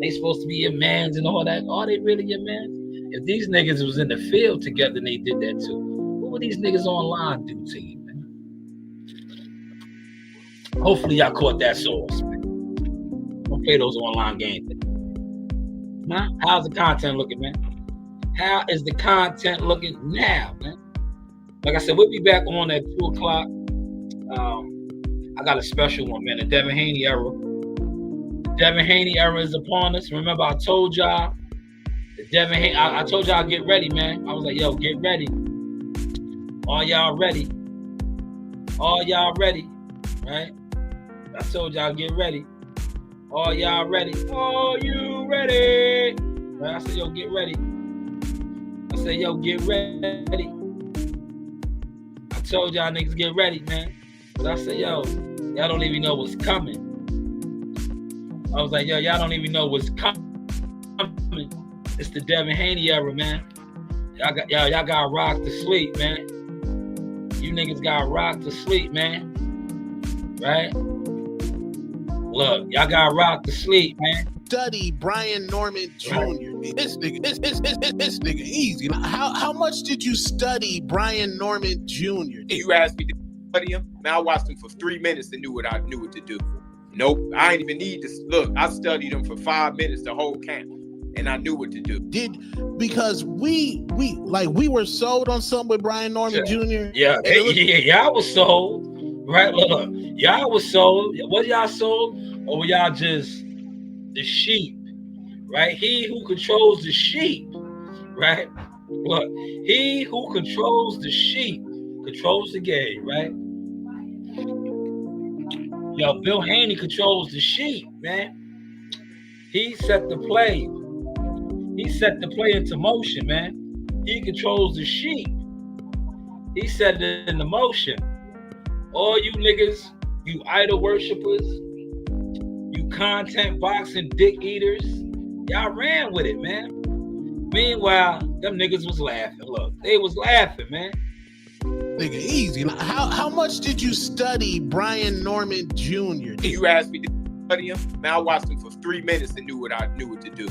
they supposed to be your mans and all that. Are they really your mans? If these niggas was in the field together and they did that too, what would these niggas online do to you, man? Hopefully y'all caught that source, man. Don't play those online games. Huh? How's the content looking, man? How is the content looking now, man? Like I said, we'll be back on at 2 o'clock. I got a special one, man. The Devin Haney era. The Devin Haney era is upon us. Remember, I told y'all, the Devin Haney, I told y'all get ready, man. I was like, yo, get ready. All y'all ready? All y'all ready? Right? I told y'all get ready. All y'all ready? Are you ready? Right? I said, yo, get ready. I said, yo, get ready. I told y'all niggas get ready, man. But I said, yo, y'all don't even know what's coming. I was like, yo, y'all don't even know what's coming. It's the Devin Haney era, man. Y'all got rocked to sleep, man. You niggas got rocked to sleep, man. Right? Look, y'all got rocked to sleep, man. Study Brian Norman Jr. Right. This nigga easy. How much did you study Brian Norman Jr.? You asked me to study him. Now I watched him for 3 minutes and knew what to do. Nope, I ain't even need to look. I studied him for 5 minutes, the whole camp, and I knew what to do. Because we were sold on something with Brian Norman Jr. Yeah, y'all was sold. Right, look, y'all was sold. Was y'all sold, or were y'all just the sheep? Right, he who controls the sheep. Right, look, he who controls the sheep controls the game. Right. Yo, Bill Haney controls the sheep, man. He set the play. He set the play into motion, man. He controls the sheep. He set it into motion. All you niggas, you idol worshipers, you content boxing dick eaters, y'all ran with it, man. Meanwhile, them niggas was laughing. Look, they was laughing, man. Nigga, easy. How much did you study Brian Norman Jr.? You asked me to study him. Man, I watched him for 3 minutes and knew what to do.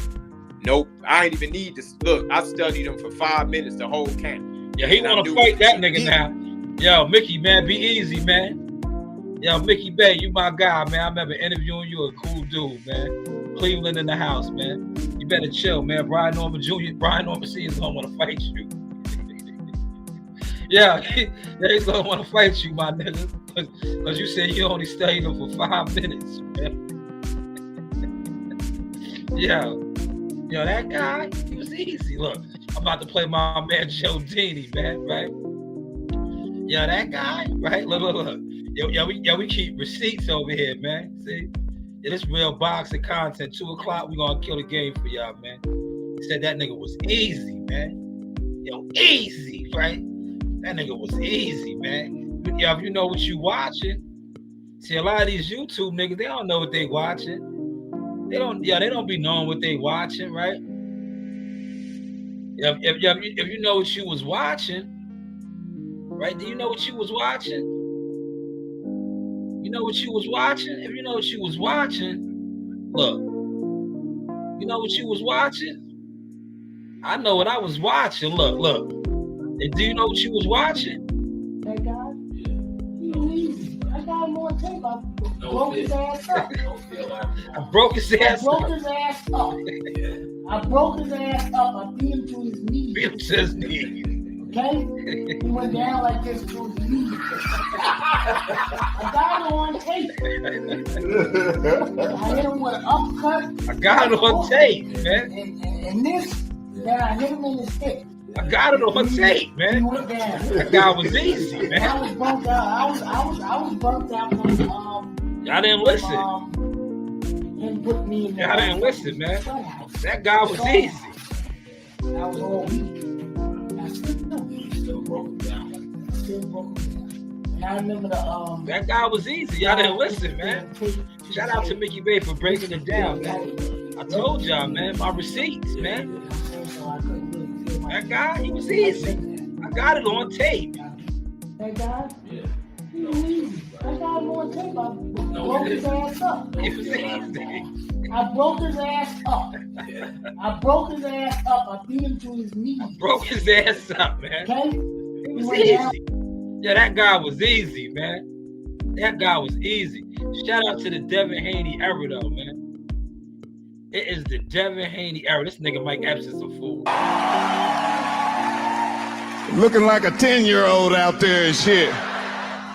Nope, I ain't even need to look. I studied him for 5 minutes, the whole camp. Yeah, he want to fight that nigga now. Yo, Mickey, man, be easy, man. Yo, Mickey Bay, you my guy, man. I remember interviewing you, a cool dude, man. Cleveland in the house, man. You better chill, man. Brian Norman Jr., Brian Norman Sr. is gonna want to fight you. Yeah, he's gonna want to fight you, my nigga. Because you said you only studied him for 5 minutes, man. Yo, that guy, he was easy. Look, I'm about to play my man Joe Dini, man, right? Yo, that guy, right? Look. Yo, we keep receipts over here, man. See? Yeah, this real boxing content. 2 o'clock, we gonna kill the game for y'all, man. He said that nigga was easy, man. Yo, easy, right? That nigga was easy, man. Yo, if you know what you watching, see a lot of these YouTube niggas, they don't know what they watching. They don't be knowing what they watching, right? If you know what you was watching, right? Do you know what you was watching? You know what you was watching? If you know what you was watching, look. You know what you was watching? I know what I was watching. Look. And do you know what you was watching? That guy? Yeah. I got him on tape. I broke his ass up. I broke his ass up. I broke his ass up. I beat him to his knees. Beat him to his knees. Okay? He went down like this to his knees. I got him on tape. I hit him with an uppercut. I got it on tape, man. And this, then I hit him in his hip. I got it on tape, man. He went down. That guy was easy, man. I was burnt out. I was burnt out from y'all didn't listen. Him put me in y'all didn't listen, man. That guy was easy. I was all weak. Still broke him down. And I remember that guy was easy. Y'all didn't listen, man. Shout out to Mickey Bay for breaking it down, man. I told y'all, man, my receipts, man. That guy, he was easy. I got it on tape. That guy? Yeah. He was easy. I got him on tape. I broke his ass up. It was easy. I broke his ass up. I broke his ass up. I beat him to his knees. Broke his ass up, man. Okay? It was easy. Yeah, that guy was easy, man. That guy was easy. Shout out to the Devin Haney era, though, man. It is the Devin Haney era. This nigga Mike Epps is a fool. Looking like a 10-year-old out there and shit.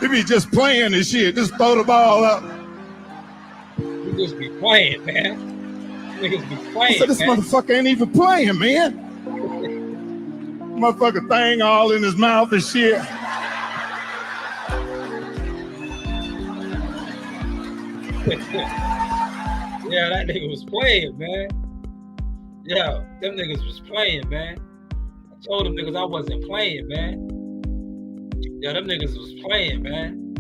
He be just playing and shit. Just throw the ball up. You just be playing, man. Niggas be playing. So this motherfucker ain't even playing, man. Motherfucker thing all in his mouth and shit. Yeah, that nigga was playing, man. Yeah, them niggas was playing, man. I told them niggas I wasn't playing, man. Yeah, them niggas was playing, man.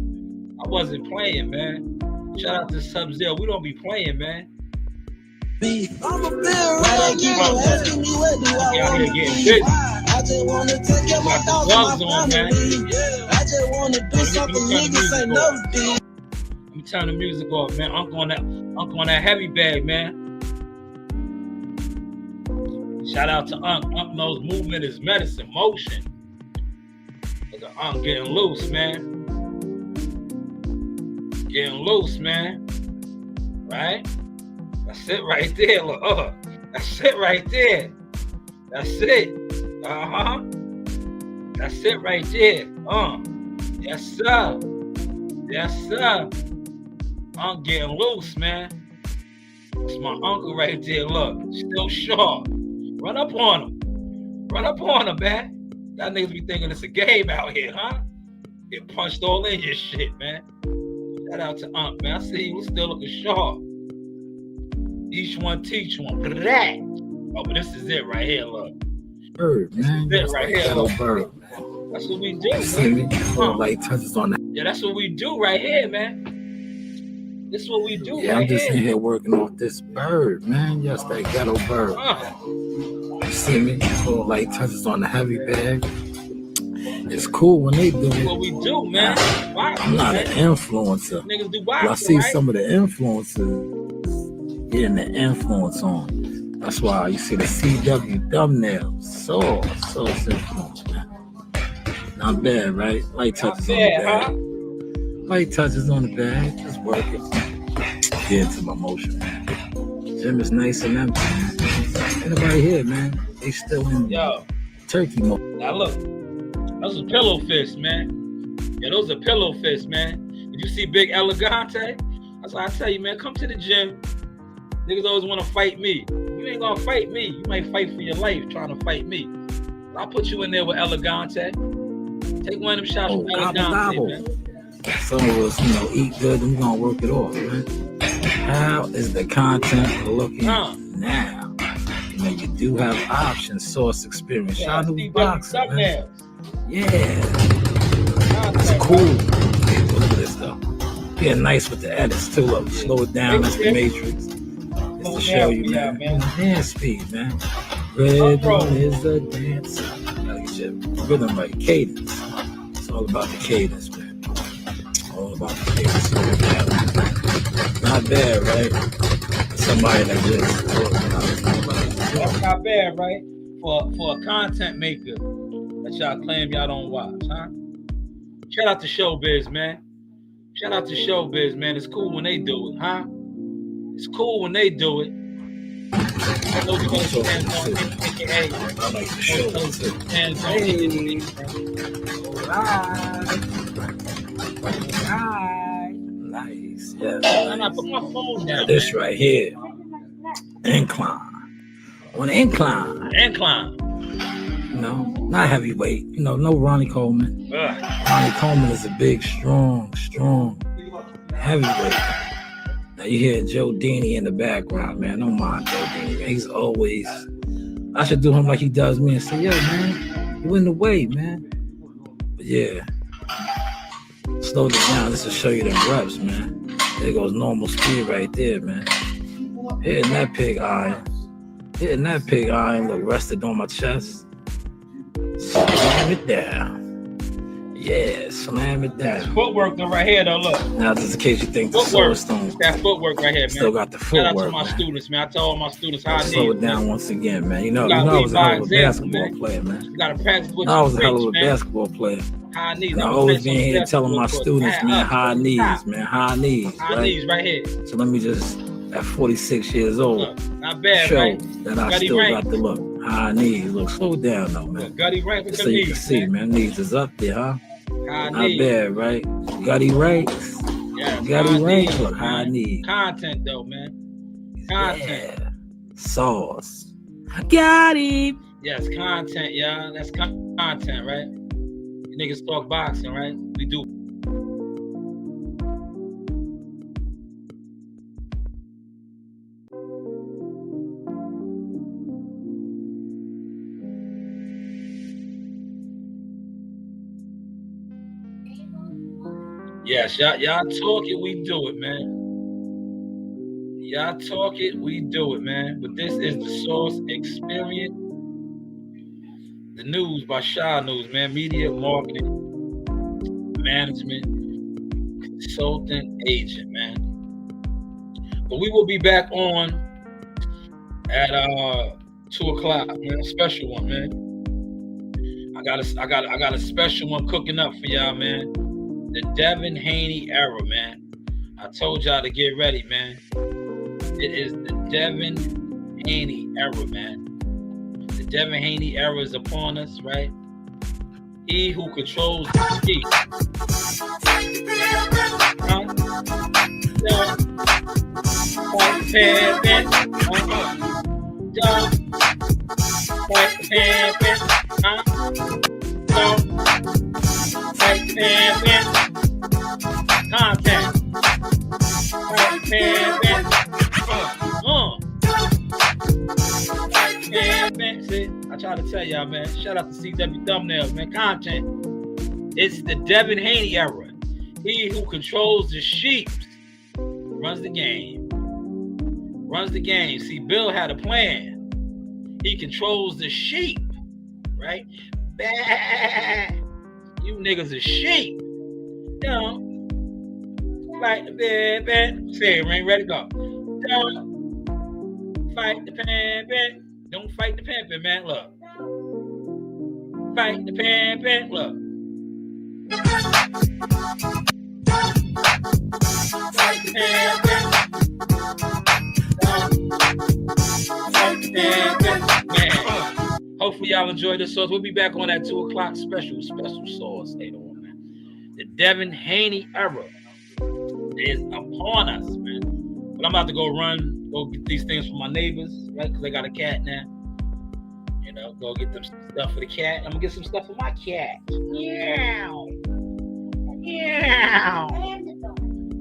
I wasn't playing, man. Shout out to Sub-Zero. We don't be playing, man. I'm a bill right now, asking me what do I want to be. I just want to take care of my dogs and my family. I just want to do something niggas ain't never did. Let me turn the music off, man. Uncle on that heavy bag, man. Shout out to Unc. Unc knows movement is medicine, motion. Look at Unc getting loose, man. Getting loose, man. Right? That's it right there. Look, that's it right there. That's it. Uh-huh. That's it right there. Yes, sir. Yes, sir. I'm getting loose, man. It's my uncle right there. Look, still sharp. Run up on him. Run up on him, man. Y'all niggas be thinking it's a game out here, huh? Get punched all in your shit, man. Shout out to Unc, man. I see you still looking sharp. Each one teach one. Oh, but this is it right here, look. Bird, man. This is it right here, look. Bird. That's what we do, man. Like touches on that. Yeah, that's what we do right here, man. This is what we do. Yeah, right I'm just here. in here working off this bird, man. Yes, that ghetto bird. You see me? Little light touches on the heavy bag. It's cool when they do This is it. what we do, man. Wow, I'm not an influencer. Niggas do But I boxing, see right? some of the influencers getting the influence on. That's why you see the CW thumbnails. So influence, man. Not bad, right? Light touches on the bag. Light touches on the bag. Just working. Get into my motion, man. Gym is nice and empty. Ain't nobody here, man. They still in turkey mode. Now look, those are pillow fists, man. Yeah, those are pillow fists, man. Did you see Big Elegante? That's why I tell you, man, come to the gym. Niggas always want to fight me. You ain't gonna fight me. You might fight for your life trying to fight me. I'll put you in there with Elegante. Take one of them shots from Elegante, man. Some of us, eat good and we're gonna work it off, man. How is the content looking now? You do have options, source experience. Yeah, Y'all new boxing, man. Yeah. It's cool. Look at this though. Getting nice with the edits too. Look, slow it down. That's the Matrix. It's to show you, man. Dance speed, man. Rhythm is a dance. Gotta get your rhythm right. Cadence. It's all about the cadence, man. All about the cadence. Not bad, right? Somebody that just That's not bad, right? For a content maker that y'all claim y'all don't watch, huh? Shout out to Showbiz, man. Shout out to Showbiz, man. It's cool when they do it, huh? It's cool when they do it. I know we're gonna stand on AKA. I like the show. Stand on Nice. Yeah. I put my phone down. Now this right here. Incline. On the incline. Incline. Not heavyweight. No Ronnie Coleman. Ronnie Coleman is a big, strong heavyweight. Now you hear Joe Dini in the background, man. Don't mind Joe Dini. He's always. I should do him like he does me and say, "Yo, man, you in the way, man." But yeah, slow it down. This will show you the reps, man. There goes normal speed right there, man. Hitting that pig iron. Look, rested on my chest. Slam it down. Yeah, slam it down. That's footwork right here, though. Look. Now, just in case you think the soul stone. That footwork right here, man. Still got the Shout out footwork. to my students, man. I tell all my students how I need. Slow it down once again, man. I was a hell of a basketball player, man. You gotta practice what I was a hell of a basketball player. High knees. And I always been here telling my students, man, high knees, man, high knees. High knees right here. So let me just, at 46 years old, not bad, show right? that I Gutty still rank. got the look. High knees. Look, slow down though, man. Gutty rank with So the you knees, can see, man, knees is up there, huh? High Not knees. bad, right? Gutty ranks. Yeah, Gutty high ranks, knees, look, high man. knees. Content though, man. Content. Yeah. Sauce. Got him. Yes, content, y'all. That's content, right? You niggas talk boxing, right? We do. Yes, y'all talk it, we do it, man. Y'all talk it, we do it, man. But this is the Source Experience. The news by Shanewz, man. Media, marketing, management, consultant, agent, man. But we will be back on at 2:00, man. A special one, man. I got a special one cooking up for y'all, man. The Devin Haney era, man. I told y'all to get ready, man. It is the Devin Haney era, man. The Devin Haney era is upon us, right? He who controls the ski. Content. See, I try to tell y'all, man. Shout out to CW Thumbnails, man. Content. It's the Devin Haney era. He who controls the sheep runs the game. Runs the game. See, Bill had a plan. He controls the sheep, right? Bah! You niggas are sheep. Don't fight the pan. Say it, Rain. Ready to go. Don't fight the pan. Don't fight the pan, man. Look. Fight the pan. Look. Fight the pan. Fight the pan. Man. Hopefully y'all enjoyed this sauce. We'll be back on that 2 o'clock special sauce later on, man. The Devin Haney era is upon us, man. But I'm about to go get these things for my neighbors, right? Because I got a cat now. You know, go get them stuff for the cat. I'm gonna get some stuff for my cat. Meow. Meow.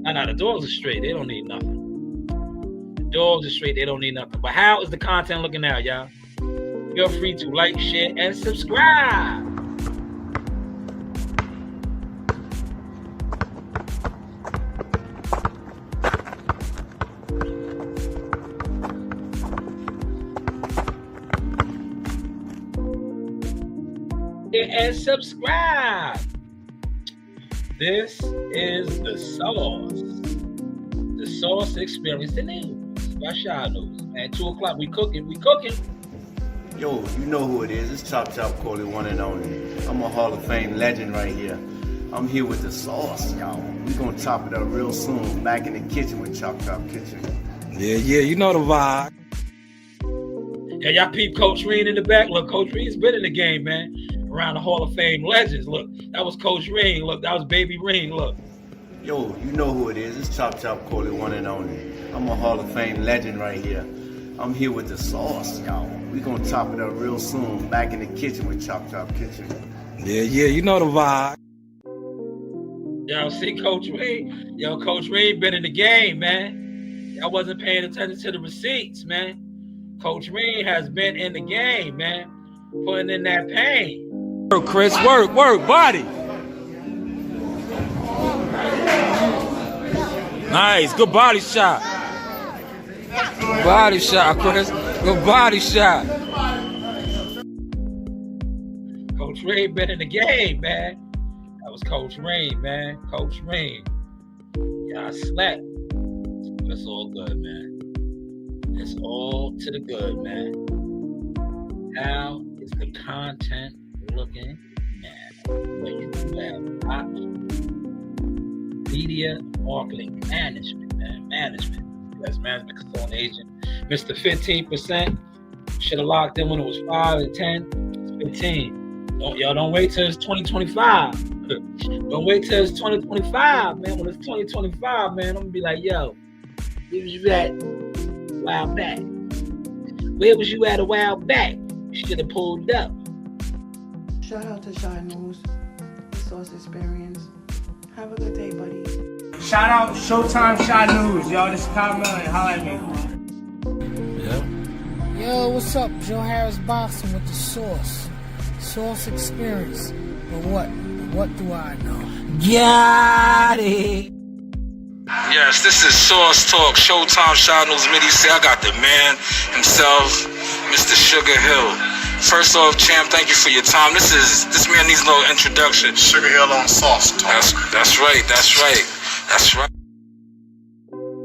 No, the dogs are straight. They don't need nothing. The dogs are straight. They don't need nothing. But how is the content looking now, y'all? Feel free to like, share, and subscribe. And subscribe. This is the sauce. The sauce experience. The news by Shanewz. At 2 o'clock, we cooking. Yo, you know who it is. It's Chop Call it one and only. I'm a Hall of Fame legend right here. I'm here with the sauce, y'all. We gonna chop it up real soon. Back in the kitchen with Chop Kitchen. Yeah, you know the vibe. Yeah, y'all peep Coach Reen in the back. Look, Coach Reen's been in the game, man. Around the Hall of Fame legends. Look, that was Coach Reen. Look, that was Baby Reen. Look. Yo, you know who it is. It's Chop Call it one and only. I'm a Hall of Fame legend right here. I'm here with the sauce, y'all. We gonna chop it up real soon. Back in the kitchen with Chop Kitchen. Yeah, you know the vibe. Y'all see Coach Reen? Yo, Coach Reen been in the game, man. Y'all wasn't paying attention to the receipts, man. Coach Reen has been in the game, man. Putting in that pain. Work, Chris. Work, body. Nice, good body shot. Body shot, Chris. Good body shot. Coach Reen been in the game, man. That was Coach Reen, man. Coach Reen. Y'all slept. It's all good, man. It's all to the good, man. How is the content looking now? When you do have media marketing management, man. That's management consulting agent. Mr. 15%. Should have locked in when it was 5 and 10. It's 15. Don't wait till it's 2025. Don't wait till it's 2025, man. When it's 2025, man, I'm gonna be like, yo, where was you at a while back? Where was you at a while back? You should have pulled up. Shout out to Shanewz, the Sauce Experience. Have a good day, buddy. Shout out Showtime Shanewz, y'all. This is Kyle Miller. Holla at me. Yeah. Yo, what's up? Joe Harris Boxing with the Sauce. Sauce Experience. But what do I know? Got it. Yes, this is Sauce Talk, Showtime Shanewz. Midi say I got the man himself, Mr. Sugar Hill. First off, champ, thank you for your time. This man needs no introduction. Sugar Hill on Sauce Talk. That's right.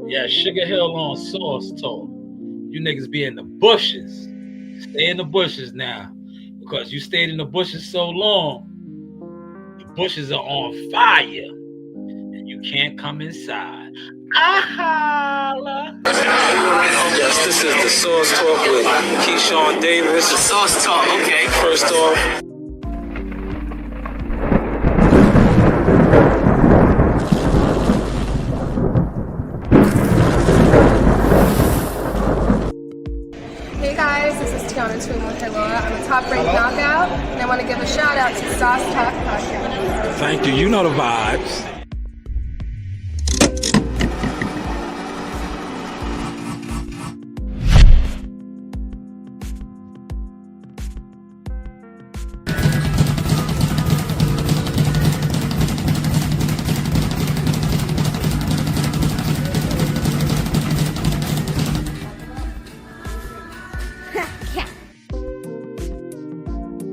Yeah, Sugar Hill on Sauce Talk. You niggas be in the bushes. Stay in the bushes now. Because you stayed in the bushes so long, the bushes are on fire. And you can't come inside. Yes, this is the Sauce Talk with Keyshawn Davis. The Sauce Talk, okay. First off, Hey guys, this is Tiana Tuimo-Heloa. I'm a top-ranked knockout, and I want to give a shout out to Sauce Talk Podcast. thank you. You know the vibes.